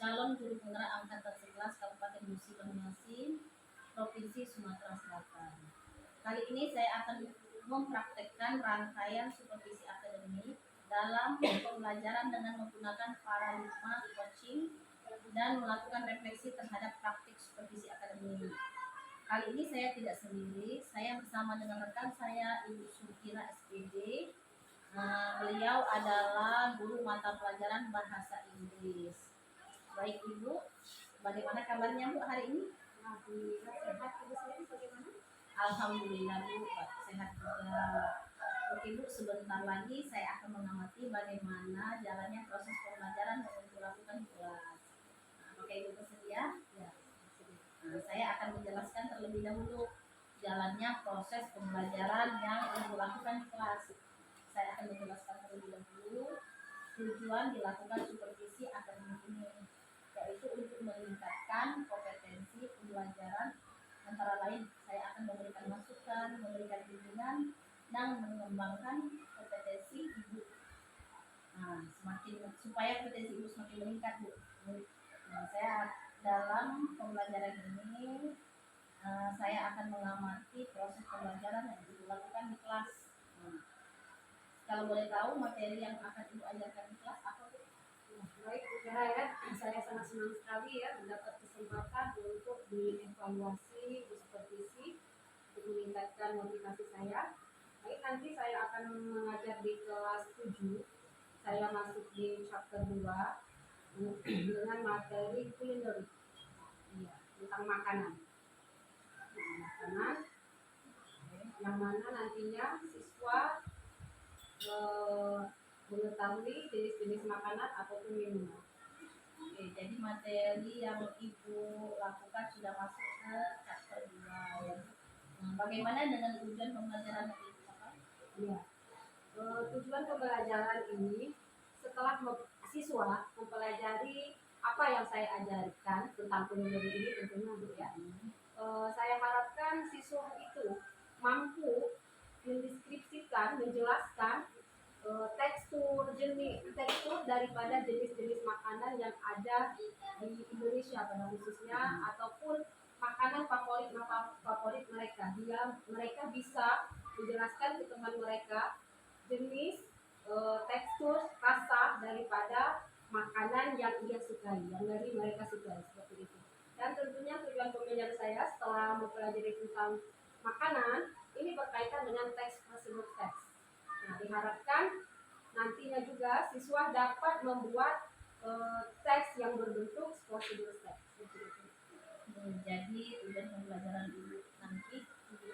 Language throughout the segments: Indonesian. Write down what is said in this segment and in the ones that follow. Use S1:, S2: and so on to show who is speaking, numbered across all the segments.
S1: calon guru penggerak angkatan 11 Kabupaten Musi Banyuasin, Provinsi Sumatera Selatan. Kali ini saya akan mempraktekkan rangkaian supervisi akademik dalam pembelajaran dengan menggunakan paradigma coaching dan melakukan refleksi terhadap praktik supervisi akademik. Kali ini saya tidak sendiri, saya bersama dengan rekan saya Ibu Sukira SPD. Beliau adalah guru mata pelajaran bahasa Inggris. Baik Ibu, bagaimana kabarnya Bu hari ini?
S2: Alhamdulillah sehat. Ibu sendiri bagaimana?
S1: Alhamdulillah Bu, sehat juga. Oke Bu, sebentar lagi saya akan mengamati bagaimana jalannya proses pembelajaran yang dilakukan di kelas. Oke Ibu bersedia? Ya. Saya akan menjelaskan terlebih dahulu jalannya proses pembelajaran yang dilakukan di kelas. Saya akan menjelaskan terlebih dahulu tujuan dilakukan supervisi akademik ini, yaitu untuk meningkatkan kompetensi pembelajaran. Antara lain, saya akan memberikan masukan, memberikan bimbingan, dan mengembangkan kompetensi ibu. Supaya kompetensi ibu semakin meningkat, Bu. Saya dalam pembelajaran ini saya akan mengamati proses pembelajaran yang dilakukan di kelas. Kalau boleh tahu materi yang akan ibu ajarkan di kelas apa, Bu?
S2: Baik, Bu Cahaya, saya sangat senang sekali ya mendapat kesempatan untuk dievaluasi, disupervisi untuk meningkatkan motivasi saya. Baik, nanti saya akan mengajar di kelas 7. Saya masuk di chapter 2 dengan materi kulineri, tentang makanan. Makanan yang mana nantinya siswa mengetahui jenis-jenis makanan ataupun minuman.
S1: Oke, jadi materi yang ibu lakukan sudah masuk ke chapter 2 ya. Bagaimana dengan tujuan pembelajaran yang ibu lakukan?
S2: Ya, tujuan pembelajaran ini setelah siswa mempelajari apa yang saya ajarkan tentang kulineri ini tentunya Bu ya. Saya harapkan siswa itu mampu mendeskripsikan, menjelaskan tekstur daripada jenis-jenis makanan yang ada di Indonesia pada khususnya, ataupun makanan favorit mereka. Mereka bisa menjelaskan ke teman mereka jenis, tekstur, rasa daripada makanan yang ia sukai, yang dari mereka sukai, seperti itu. Dan tentunya tujuan pembelajaran saya setelah mempelajari tentang makanan ini berkaitan dengan teks prosedur teks. Nah, diharapkan nantinya juga siswa dapat membuat teks yang berbentuk prosedur teks.
S1: Jadi tujuan pembelajaran ibu nanti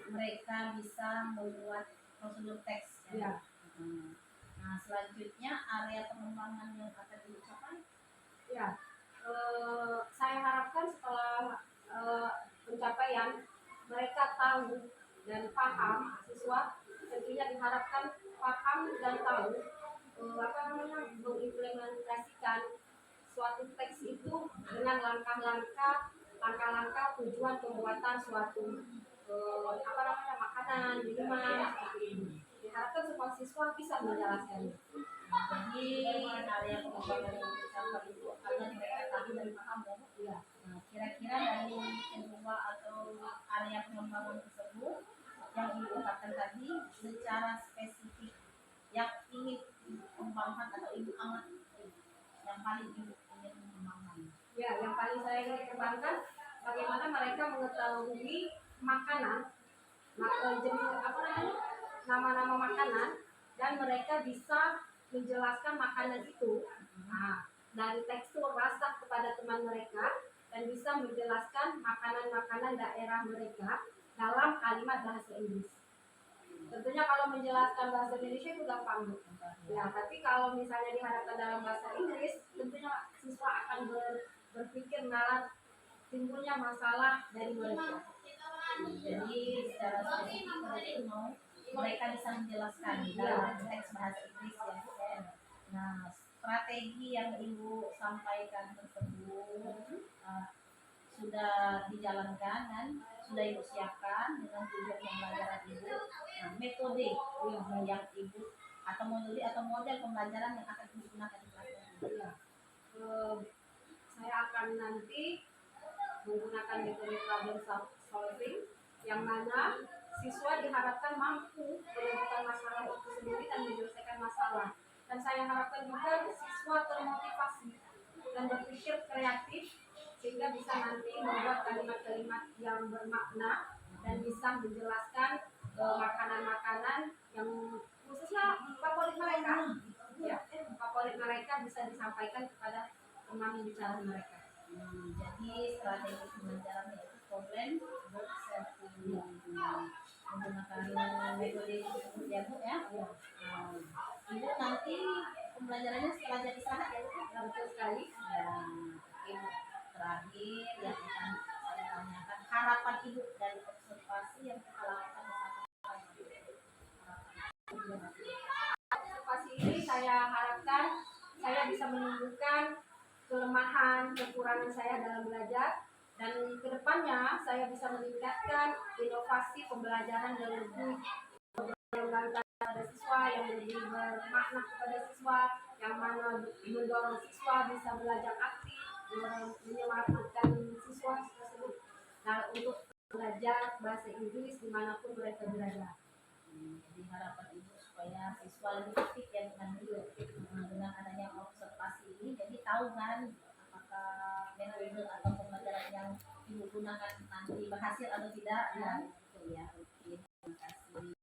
S1: mereka bisa membuat prosedur teks ya. Nah, selanjutnya area pengembangan yang akan ibu capai
S2: ya. Saya harapkan setelah pencapaian mereka tahu dan paham, siswa tentunya diharapkan paham dan tahu mengimplementasikan suatu teks itu dengan langkah-langkah tujuan pembuatan suatu makanan, minuman. Diharapkan semua siswa bisa menjelaskannya.
S1: Jadi area pengembangan yang dicapai itu agar mereka tahu dan paham ya. Nah, kira-kira dari kedua atau area pengembangan tersebut yang ibu ungkapkan tadi secara spesifik yang ingin kembangkan atau ibu amati yang paling ibu ingin mengembangkan?
S2: Ya, yang paling saya ingin kembangkan bagaimana mereka mengetahui makanan, nama-nama makanan, dan mereka bisa menjelaskan makanan itu. Nah, dari tekstur rasa kepada teman mereka, dan bisa menjelaskan makanan-makanan daerah mereka dalam kalimat bahasa Inggris. Tentunya kalau menjelaskan bahasa Indonesia itu gampang, Bu. Ya, tapi kalau misalnya diharapkan dalam bahasa Inggris, tentunya siswa akan berpikir nalar timbulnya masalah dari mereka.
S1: Jadi secara spesifik mereka bisa menjelaskan dalam teks bahasa Inggris ya. Nah, strategi yang ibu sampaikan tersebut sudah dijalankan dan sudah ibu siapkan dengan tujuan pembelajaran ibu. Nah, metode yang ibu atau model pembelajaran yang akan digunakan di kelas.
S2: Saya akan nanti menggunakan metode problem solving, yang mana siswa diharapkan mampu menemukan masalah itu sendiri dan menyelesaikan masalah. Dan saya harapkan juga siswa termotivasi dan berpikir kreatif sehingga bisa nanti membuat kalimat-kalimat yang bermakna dan bisa menjelaskan makanan-makanan yang khususnya favorit mereka, ya, favorit mereka bisa disampaikan kepada teman bicara mereka.
S1: Jadi strategi pembelajaran yaitu problem solving, menggunakan metode tersebut ya Bu ya. Ibu nanti pembelajarannya setelah jadi istirahat ya Bu?
S2: Ya, betul sekali.
S1: Ya, Ibu terakhir yang akan saya tanyakan harapan Ibu dari observasi yang kita lakukan bersama.
S2: Observasi ini saya harapkan saya bisa menunjukkan kelemahan, kekurangan saya dalam belajar, dan kedepannya saya bisa meningkatkan inovasi pembelajaran yang lebih bermanfaat kepada siswa, yang lebih bermakna kepada siswa, yang mana mendorong siswa bisa belajar aktif, menyemangatkan siswa tersebut untuk belajar bahasa Inggris dimanapun mereka berada.
S1: Jadi harapan Ibu supaya siswa lebih aktif ya dengan adanya observasi ini, jadi tahu kan apakah metode atau pembelajaran yang Ibu gunakan nanti berhasil atau tidak. Ya, gitu ya. Oke, terima kasih.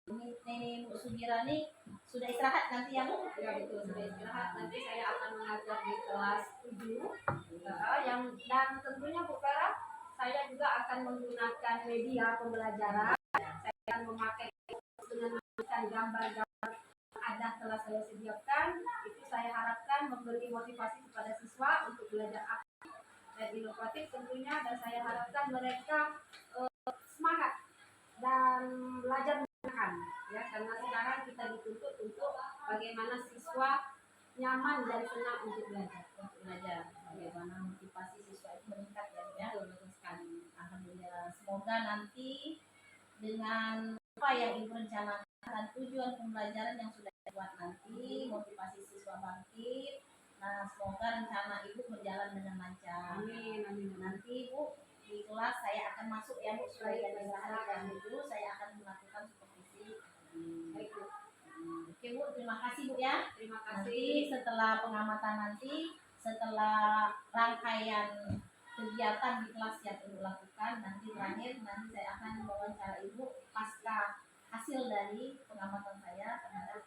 S1: Ini Bu Sugirani sudah istirahat nanti ya Bu?
S2: Ya betul, sudah istirahat. Nanti saya akan mengajar di kelas 7 dan tentunya Bu Vera, saya juga akan menggunakan media pembelajaran. Saya akan memakai dengan menggunakan gambar-gambar ada telah saya sediakan. Itu saya harapkan memberi motivasi kepada siswa untuk belajar aktif dan inovatif tentunya, dan saya harapkan mereka semangat dan belajar menggunakan, ya, karena sekarang kita dituntut untuk bagaimana siswa nyaman dan senang untuk belajar,
S1: bagaimana motivasi siswa itu meningkat ya. Betul sekali. Alhamdulillah, semoga nanti dengan apa yang Ibu rencanakan dan tujuan pembelajaran yang sudah dibuat nanti, motivasi siswa bangkit. Nah, semoga rencana Ibu berjalan dengan lancar.
S2: Amin, amin.
S1: Nanti Bu di kelas saya akan masuk ya Bu, supaya jam itu saya akan melakukan supervisi.
S2: Baik Bu.
S1: Oke Bu, terima kasih Bu ya.
S2: Terima kasih.
S1: Nanti setelah pengamatan setelah rangkaian kegiatan di kelas yang Ibu lakukan, nanti terakhir saya akan mewawancara Ibu pasca hasil dari pengamatan saya terhadap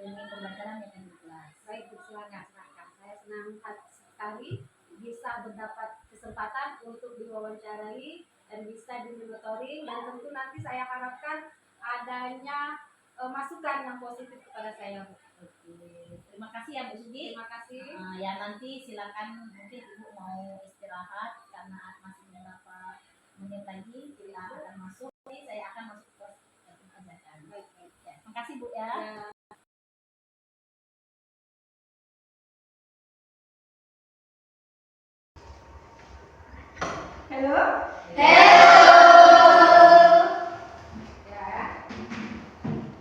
S1: pembelajaran yang di kelas.
S2: Baik Bu, silakan. Saya senang sekali bisa mendapat kesempatan untuk diwawancarai dan bisa dimonitoring, dan tentu nanti saya harapkan adanya masukan yang positif kepada saya Bu.
S1: Oke, terima kasih ya Bu Sugi.
S2: Terima kasih.
S1: Ya nanti silakan, mungkin Ibu mau istirahat karena masih beberapa menit lagi kita akan masuk. Saya akan masuk ke pembelajaran.
S2: Baik.
S1: Ya, terima kasih Bu ya.
S3: Halo. Ya.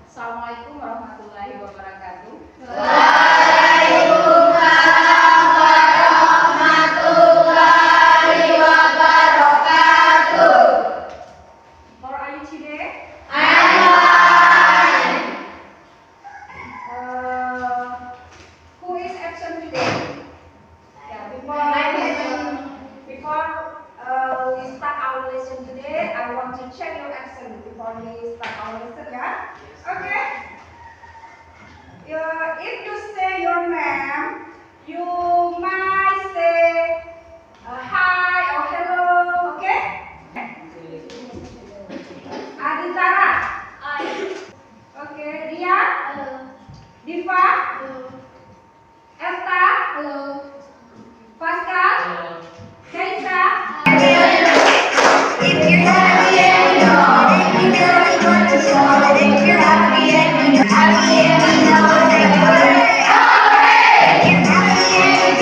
S3: Assalamualaikum warahmatullahi wabarakatuh.
S4: Waalaikumsalam warahmatullahi wabarakatuh.
S3: How are you today?
S4: I'm fine.
S3: Who is absent today? Yeah, before we start our lesson today, I want to check your accent before we start our lesson, yeah? Okay. If you say your name, you might say hi or hello, okay? Aditara.
S4: Hi.
S3: Okay, Ria.
S4: Hello.
S3: Diva.
S4: Hello.
S3: Esta.
S4: Hello.
S3: Pascal. Keisha.
S4: If you're happy and you know that you really want to show that if you're happy and you know that you really want to show. If you're happy and you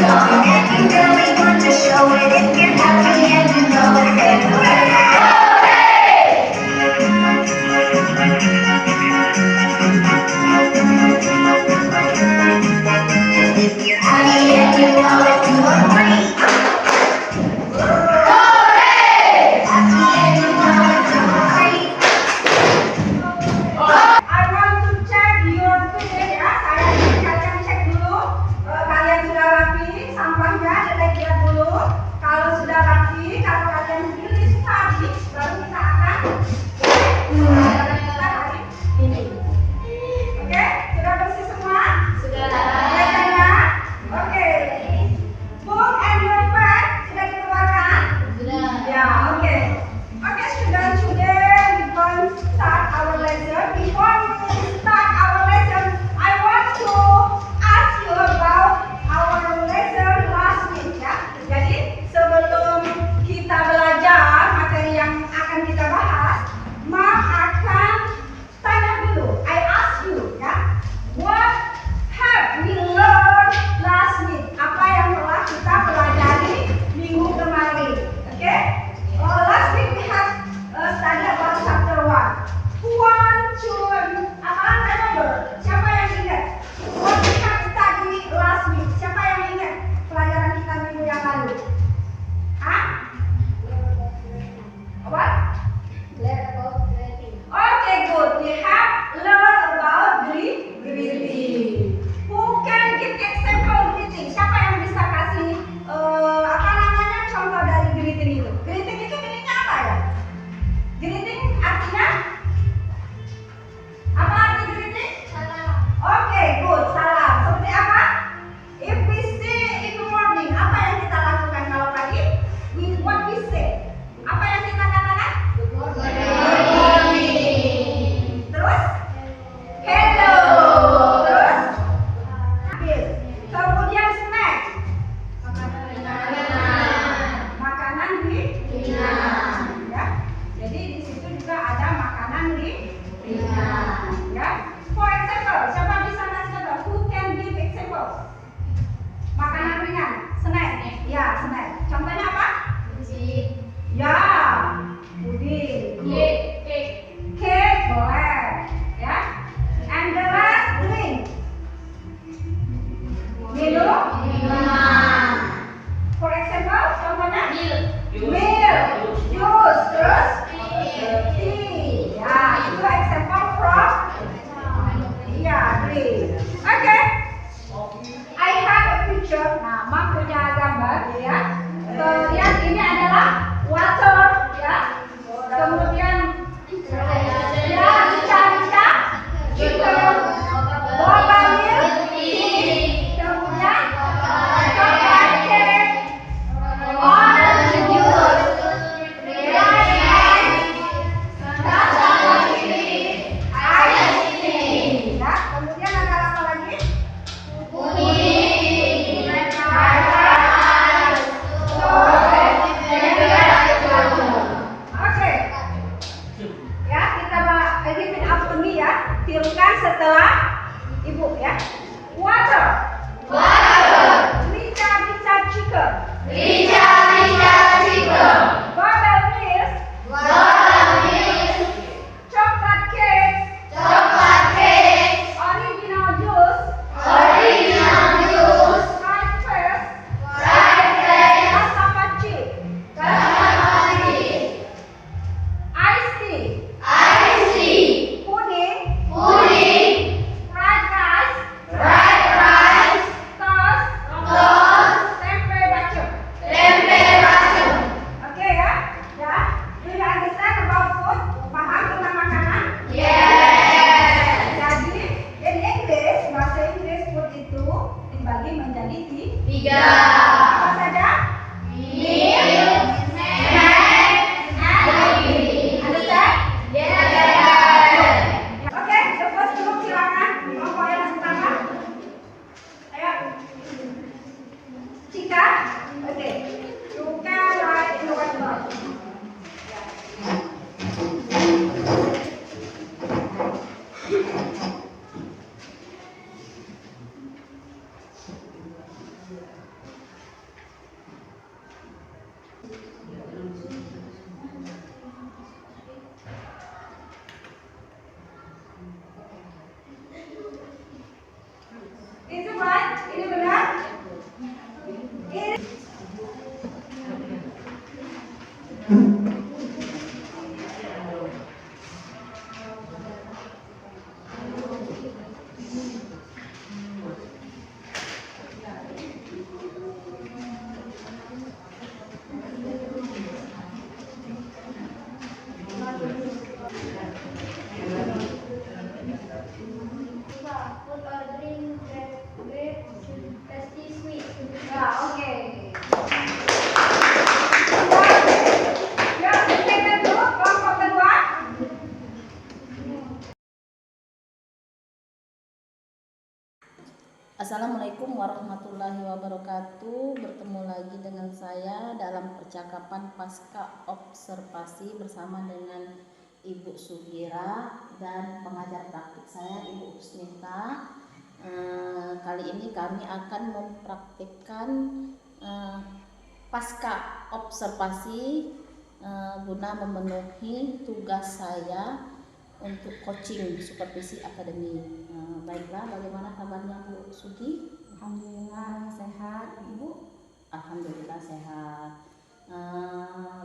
S3: Milk. Juice. Terus? Tea. Ya, itu example from. Iya, drink. Oke. I have a picture. Nah, Mam punya gambar, ya. Kemudian ini adalah water, ya. Kemudian ya, rica, chicken, boba milk, tea. Kemudian coklat cake, orange juice, rice, ice cream. Ya, kemudian ada apa lagi? Oke. Ya, kita repeat after me ya. Tirukan setelah Ibu ya. Water. Rica chicken. Bubble milk. Chocolate cake. Original juice. Fried fish. Cassava chip. Ice tea. Pudding. Fried rice. Toast. Tempe bacem. Oke ya. Ya. Do you understand about food? Paham tentang makanan? Jadi, in English, bahasa Inggris food itu dibagi menjadi tiga. Apa saja? Understand? Oke, the first group silakan. Kelompok yang pertama. Ayo. Cika. Oke. You can write in the whiteboard. Is it right? Ini benar? Ini ya, oke. Ya, kita dulu kelompok kedua.
S1: Assalamualaikum warahmatullahi wabarakatuh. Bertemu lagi dengan saya dalam percakapan pasca observasi bersama dengan Ibu Sugira dan pengajar praktik saya Ibu Usnita. Kali ini kami akan mempraktikkan pasca observasi guna memenuhi tugas saya untuk coaching supervisi akademi. Baiklah, bagaimana kabarnya Bu Sugi?
S2: Alhamdulillah sehat, Ibu.
S1: Alhamdulillah sehat.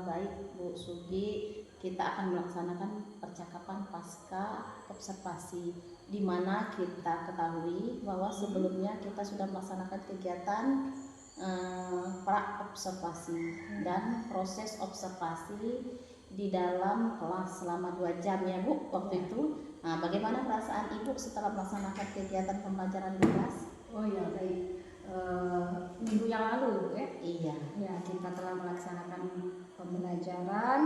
S1: Baik Bu Sugi, kita akan melaksanakan percakapan pasca observasi, di mana kita ketahui bahwa sebelumnya kita sudah melaksanakan kegiatan pra observasi dan proses observasi di dalam kelas selama 2 jam ya Bu waktu itu. Nah, bagaimana perasaan Ibu setelah melaksanakan kegiatan pembelajaran di kelas?
S2: Oh ya, baik. Minggu yang lalu ya.
S1: Iya.
S2: Ya, kita telah melaksanakan pembelajaran.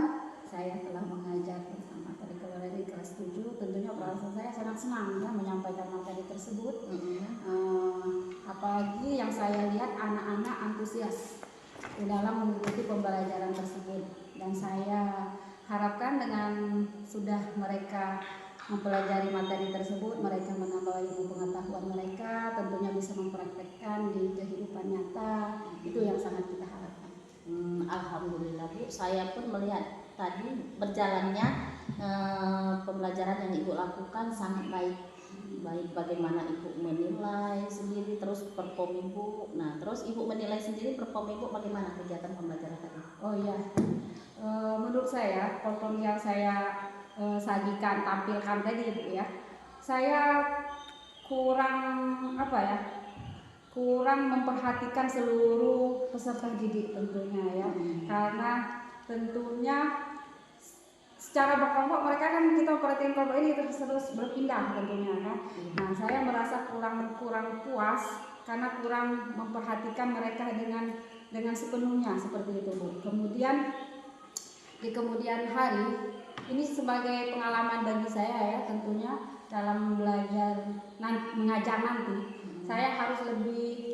S2: Saya telah mengajar bersama materi dari kelas 7. Tentunya perasaan saya sangat senang ya menyampaikan materi tersebut. Apalagi yang saya lihat anak-anak antusias di dalam mengikuti pembelajaran tersebut. Dan saya harapkan dengan sudah mereka mempelajari materi tersebut, mereka menambah ilmu pengetahuan mereka, tentunya bisa mempraktekkan di kehidupan nyata. Itu yang sangat kita harapkan.
S1: Alhamdulillah Bu, saya pun melihat tadi berjalannya pembelajaran yang Ibu lakukan sangat baik. Baik, bagaimana Ibu menilai sendiri, terus perform Ibu. Nah, terus Ibu menilai sendiri perform Ibu bagaimana kegiatan pembelajaran tadi?
S2: Oh iya. Menurut saya foto yang saya sajikan tampilkan tadi Bu ya, saya kurang apa ya, kurang memperhatikan seluruh peserta didik tentunya ya, karena tentunya secara berkelompok mereka kan kita perhatiin kelompok ini terus berpindah tentunya kan. Nah saya merasa kurang puas karena kurang memperhatikan mereka dengan sepenuhnya seperti itu Bu. Kemudian di kemudian hari ini sebagai pengalaman bagi saya ya tentunya dalam belajar mengajar nanti, saya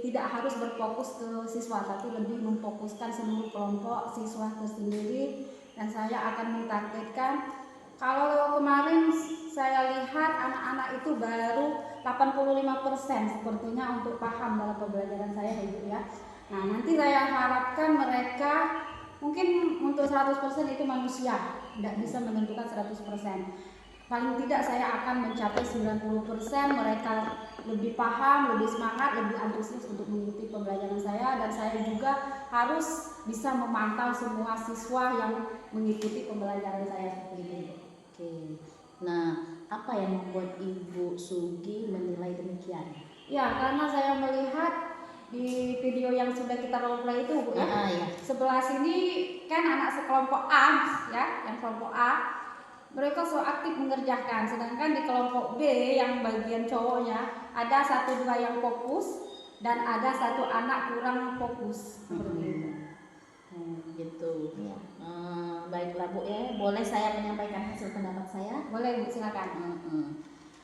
S2: tidak harus berfokus ke siswa tapi lebih memfokuskan seluruh kelompok siswa tersendiri, dan saya akan mentargetkan, kalau kemarin saya lihat anak-anak itu baru 85% sepertinya untuk paham dalam pembelajaran saya Ibu ya. Nah nanti saya harapkan mereka mungkin untuk 100% itu manusia, tidak bisa menentukan 100%. Paling tidak saya akan mencapai 90% mereka lebih paham, lebih semangat, lebih antusias untuk mengikuti pembelajaran saya, dan saya juga harus bisa memantau semua siswa yang mengikuti pembelajaran saya seperti ini.
S5: Oke. Nah, apa yang membuat Ibu Sugi menilai demikian?
S2: Ya, karena saya melihat di video yang sudah kita role play itu Bu ya.
S5: Ya.
S2: Sebelah sini kan anak sekelompok A ya, yang kelompok A mereka so aktif mengerjakan, sedangkan di kelompok B yang bagian cowoknya ada 1-2 yang fokus dan ada 1 anak kurang fokus seperti itu.
S5: Gitu. Ya. Baiklah Bu ya, boleh saya menyampaikan hasil pendapat saya?
S2: Boleh Bu, silakan.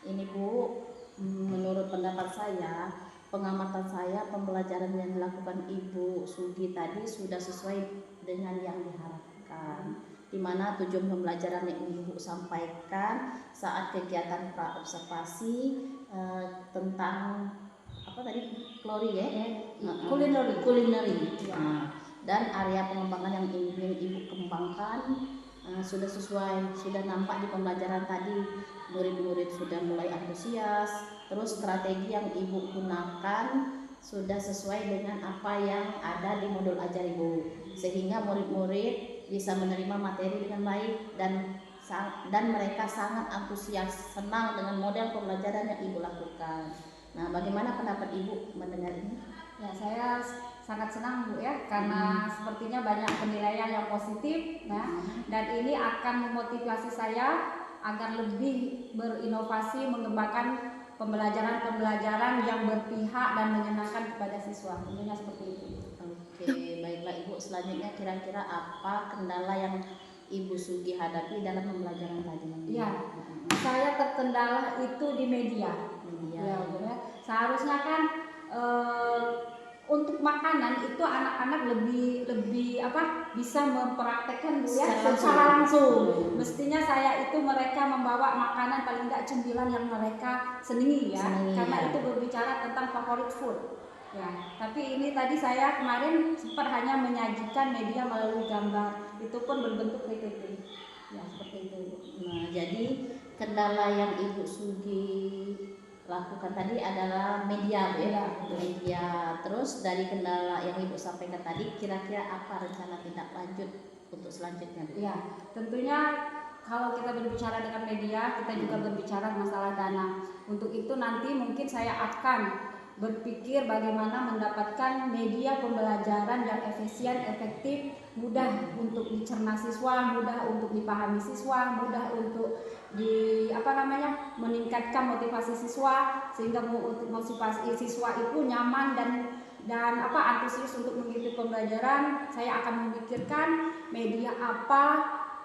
S5: Ini Bu, menurut pendapat saya, pengamatan saya, pembelajaran yang dilakukan Ibu Sugi tadi sudah sesuai dengan yang diharapkan, di mana tujuan pembelajaran yang Ibu sampaikan saat kegiatan pra-observasi tentang apa tadi, kulineri. Nah, dan area pengembangan yang ingin Ibu kembangkan sudah sesuai, sudah nampak di pembelajaran tadi. Murid-murid sudah mulai antusias, terus strategi yang Ibu gunakan sudah sesuai dengan apa yang ada di modul ajar Ibu, sehingga murid-murid bisa menerima materi dengan baik dan mereka sangat antusias, senang dengan model pembelajaran yang Ibu lakukan. Nah, bagaimana pendapat Ibu mendengar ini?
S2: Ya, saya sangat senang Bu ya, karena sepertinya banyak penilaian yang positif ya, dan ini akan memotivasi saya agar lebih berinovasi mengembangkan pembelajaran yang berpihak dan menyenangkan kepada siswa, tentunya seperti itu.
S5: Oke, baiklah Ibu, selanjutnya kira-kira apa kendala yang Ibu Sugi hadapi dalam pembelajaran tadi?
S2: Ya, saya terkendala itu di media. Ya, seharusnya kan untuk makanan itu anak-anak lebih bisa mempraktekkan Bu ya secara langsung. Mestinya saya itu mereka membawa makanan paling enggak cemilan yang mereka senangi ya, karena itu berbicara tentang favorit food. Ya, tapi ini tadi saya kemarin sempat hanya menyajikan media melalui gambar, itu pun berbentuk PPT. Ya, seperti itu.
S5: Nah, jadi kendala yang Ibu Sugi lakukan tadi adalah media Bu ya. Media. Terus dari kendala yang Ibu sampaikan tadi, kira-kira apa rencana tindak lanjut untuk selanjutnya Bu?
S2: Ya, tentunya kalau kita berbicara dengan media, kita juga berbicara masalah dana. Untuk itu nanti mungkin saya akan berpikir bagaimana mendapatkan media pembelajaran yang efisien, efektif, mudah untuk dicerna siswa, mudah untuk dipahami siswa, mudah untuk meningkatkan motivasi siswa, sehingga untuk motivasi siswa itu nyaman dan antusias untuk mengikuti pembelajaran. Saya akan memikirkan media apa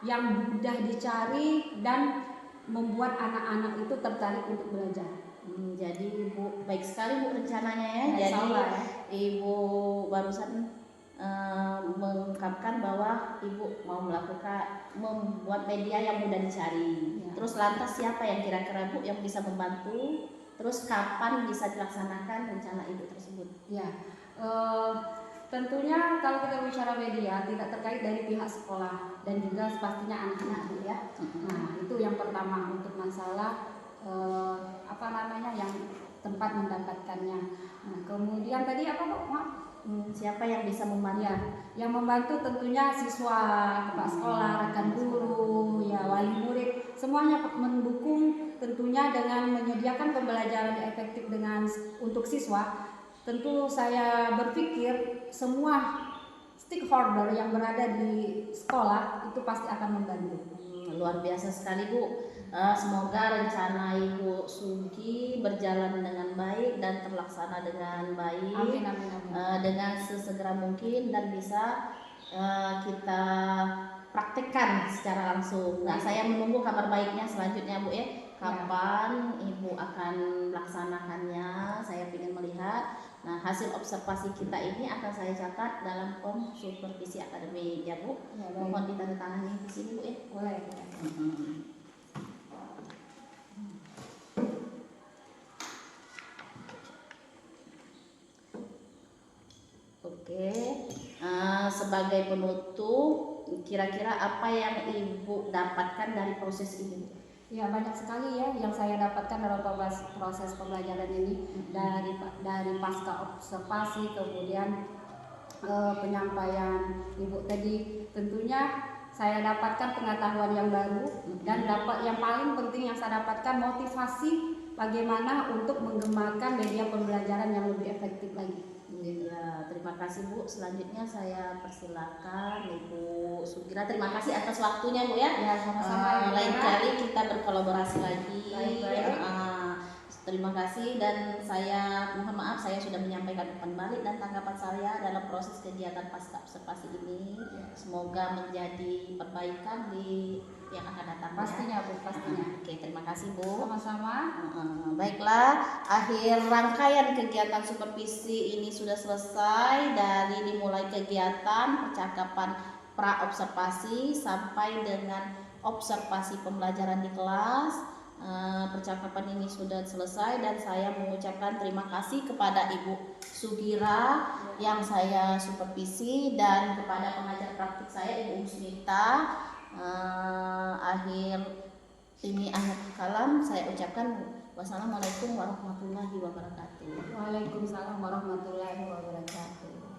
S2: yang mudah dicari dan membuat anak-anak itu tertarik untuk belajar.
S5: Jadi Ibu, baik sekali Bu rencananya ya. Jadi Ibu barusan mengungkapkan bahwa Ibu mau membuat media yang mudah dicari. Ya. Terus lantas siapa yang kira-kira Bu yang bisa membantu? Terus kapan bisa dilaksanakan rencana Ibu tersebut?
S2: Ya, tentunya kalau kita bicara media tidak terkait dari pihak sekolah dan juga pastinya anak-anak ya. Nah, itu yang pertama untuk masalah yang tempat mendapatkannya. Nah, kemudian tadi apa Bu?
S5: Siapa yang bisa membantu?
S2: Ya, yang membantu tentunya siswa, kepala sekolah, rekan guru, ya wali murid, semuanya mendukung tentunya dengan menyediakan pembelajaran yang efektif untuk siswa. Tentu saya berpikir semua stakeholder yang berada di sekolah itu pasti akan membantu.
S5: Luar biasa sekali Bu. Semoga rencana Ibu Sugi berjalan dengan baik dan terlaksana dengan baik.
S2: Amin, amin, amin.
S5: Dengan sesegera mungkin dan bisa kita praktekkan secara langsung. Nah, saya menunggu kabar baiknya selanjutnya Bu ya. Kapan Ibu akan melaksanakannya? Saya ingin melihat. Nah, hasil observasi kita ini akan saya catat dalam form supervisi akademik ya Bu.
S2: Ya, baik.
S5: Mohon ditandatangani di sini Bu ya.
S2: Boleh.
S5: Oke, sebagai penutup, kira-kira apa yang Ibu dapatkan dari proses ini?
S2: Ya, banyak sekali ya yang saya dapatkan dalam proses pembelajaran ini, dari pasca observasi, kemudian penyampaian Ibu tadi. Tentunya saya dapatkan pengetahuan yang baru, dan yang paling penting yang saya dapatkan motivasi bagaimana untuk mengembangkan media pembelajaran yang lebih efektif lagi.
S5: Ya, terima kasih Bu. Selanjutnya saya persilakan Ibu Sugira. Terima kasih atas waktunya Bu ya.
S2: Ya, sama-sama.
S5: Lain kali kita berkolaborasi lagi.
S2: Baik.
S5: Terima kasih, dan saya mohon maaf saya sudah menyampaikan umpan balik dan tanggapan saya dalam proses kegiatan pasca observasi ini. Semoga menjadi perbaikan di yang akan datang.
S2: Pastinya Bu, pastinya.
S5: Oke, terima kasih Bu.
S2: Sama-sama.
S5: Baiklah, akhir rangkaian kegiatan supervisi ini sudah selesai. Dari dimulai kegiatan percakapan pra-observasi sampai dengan observasi pembelajaran di kelas. Percakapan ini sudah selesai dan saya mengucapkan terima kasih kepada Ibu Sugira yang saya supervisi dan kepada pengajar praktik saya Ibu Usnita. Akhir kalam saya ucapkan wassalamualaikum warahmatullahi wabarakatuh.
S2: Waalaikumsalam warahmatullahi wabarakatuh.